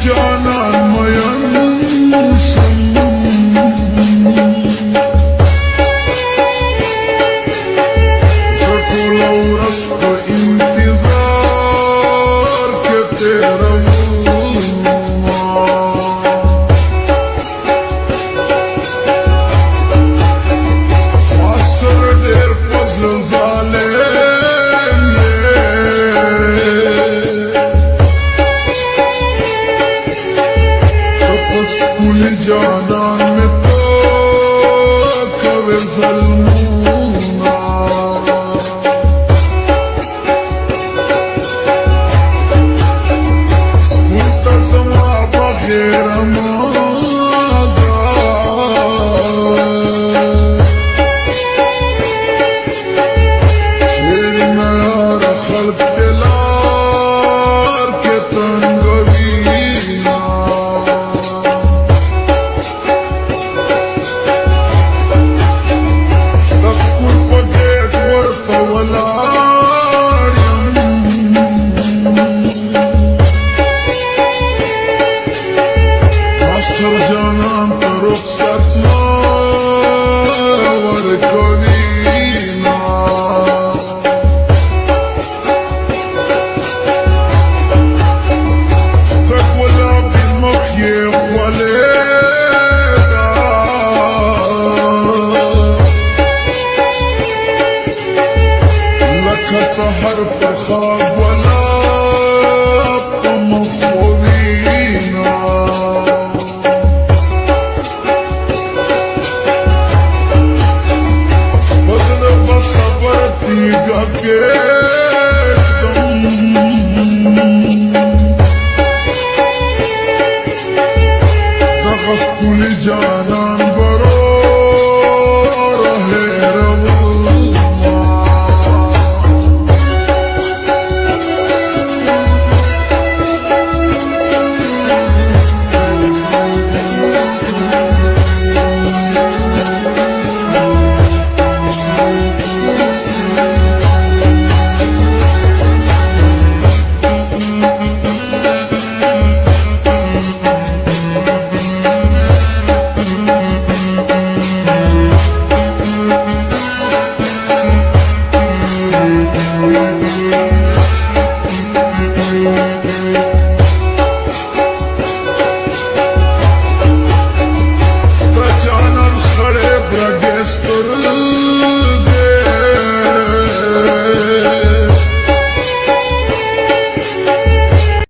جانان مین شم زټوله ورځ په انتظار کې تېرومه ماسټر ډېر په زړه ظالم कुल जानान में तो कवे ज़ल्मूना मुस्तसमा बगैर माज़ा शेर नयार खल्क दिलार के तंगवीना جانان ته رخصت ما ورکوینا د ګلابي مخ یې خولېده لکه سحر